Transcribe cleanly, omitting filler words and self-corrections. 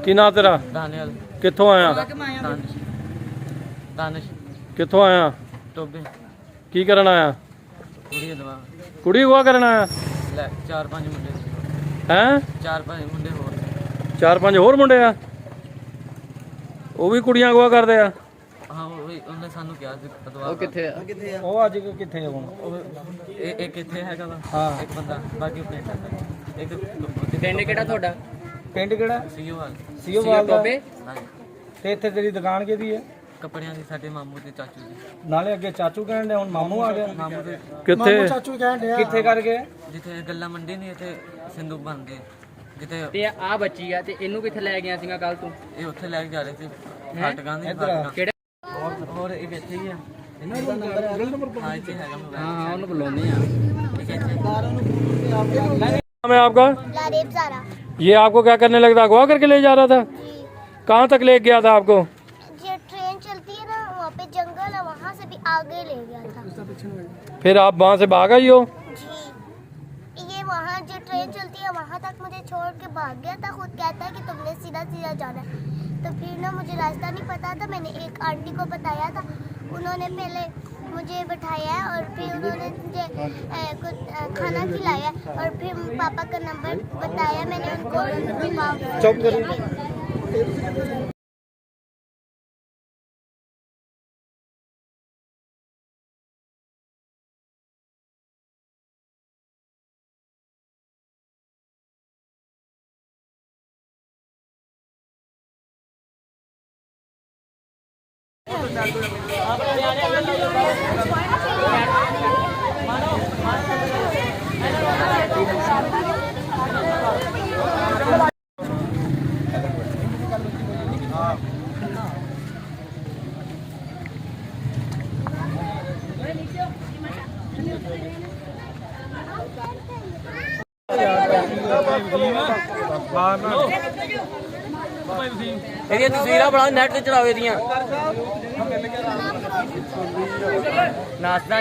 ਕੀ ਨਾਂ ਤੇਰਾ? ਦਾਨਿਆਲ। ਕਿੱਥੋਂ ਆਇਆ? ਦਾਨਿਸ਼। ਕਿੱਥੋਂ ਆਇਆ? ਟੋਬੇ। ਕੀ ਕਰਨ ਆਇਆ? ਕੁੜੀ ਦਵਾ। ਕੁੜੀ ਅਗਵਾ ਕਰਨ ਆਇਆ? ਲੈ 4-5 ਮੁੰਡੇ ਹੈਂ? 4-5 ਮੁੰਡੇ ਹੋਰ 4-5 ਹੋਰ ਮੁੰਡੇ ਆ? ਉਹ ਵੀ ਕੁੜੀਆਂ ਅਗਵਾ ਕਰਦੇ ਆ? ਹਾਂ ਉਹਨੇ ਸਾਨੂੰ ਕਿਹਾ ਸੀ ਪਤਵਾ। ਉਹ ਕਿੱਥੇ ਆ? ਉਹ ਅੱਜ ਕਿੱਥੇ ਆ ਹੁਣ? ਇਹ ਕਿੱਥੇ ਹੈਗਾ ਵਾ? ਹਾਂ। ਇੱਕ ਬੰਦਾ ਬਾਕੀ ਪਿੰਡ ਇੱਕ ਪਿੰਡ ਕਿਹੜਾ ਤੁਹਾਡਾ? ਪਿੰਡ ਕਿਹੜਾ? ਸੀਓਵਾਲ। ਸੀਓਵਾਲ ਦਾ। ਟੋਬੇ। ਹਾਂਜੀ। ਤੇ ਇੱਥੇ ਤੇਰੀ ਦੁਕਾਨ ਕਿਹਦੀ ਹੈ? ਕੱਪੜਿਆਂ ਦੀ ਸਾਡੇ ਮਾਮੂ ਤੇ ਚਾਚੂ ਦੀ। ਨਾਲੇ ਅੱਗੇ ਚਾਚੂ ਕਹਿਣ ਡਿਆ, ਹੁਣ ਮਾਮੂ ਆ ਗਿਆ। ਮਾਮੂ ਦੇ ਕਿੱਥੇ? ਚਾਚੂ ਕਹਿਣ ਡਿਆ ਕਿੱਥੇ ਕਰਕੇ? ਜਿੱਥੇ ਗੱਲਾਂ ਮੰਡੀ ਨਹੀਂ ਇੱਥੇ ਸਿੰਦੂਕ ਬਣਦੇ ਜਿੱਥੇ ਤੇ ਆ ਬੱਚੀ ਆ ਤੇ ਇਹਨੂੰ ਕਿੱਥੇ ਲੈ ਗਿਆ ਸੀਗਾ ਕੱਲ ਤੂੰ? ਇਹ ਉੱਥੇ ਲੈ ਕੇ ਜਾ ਰਹੇ ਸੀ ਫਾਟਕਾਂ ਦੀ ਕਿਹੜੇ? ਹੋਰ ਇਹ ਇੱਥੇ ਹੀ ਆ। ਇਹਨਾਂ ਦਾ ਨੰਬਰ ਹਾਂ ਇੱਥੇ ਹੈਗਾ ਮੋਬਾਈਲ। ਹਾਂ ਉਹਨੂੰ ਬੁਲਾਉਂਦੇ ਆ। ਠੀਕ है। नाम है आपका? लारेब ज़ारा। ये आपको क्या करने लगता? अगवा करके ले जा रहा था? जी। कहाँ तक ले गया था आपको? जो ट्रेन चलती है ना वहाँ पे जंगल है, वहाँ से भी आगे ले गया था। फिर आप वहाँ से भाग आई हो? जी। ये वहाँ जो ट्रेन चलती है वहाँ तक मुझे छोड़ के भाग गया था। खुद कहता है कि तुमने सीधा सीधा जाना है। तो फिर ना मुझे रास्ता नहीं पता था, मैंने एक आंटी को बताया था, उन्होंने पहले मुझे बैठाया है और फिर उन्होंने मुझे कुछ खाना खिलाया और फिर पापा का नंबर बताया, मैंने उनको चुप करो। ਇਹਦੀਆਂ ਤਸਵੀਰਾਂ ਬਣਾ ਨੈਟ ਤੇ ਚੜਾਓ ਇਹਦੀਆਂ। ਨਾਸਤਾ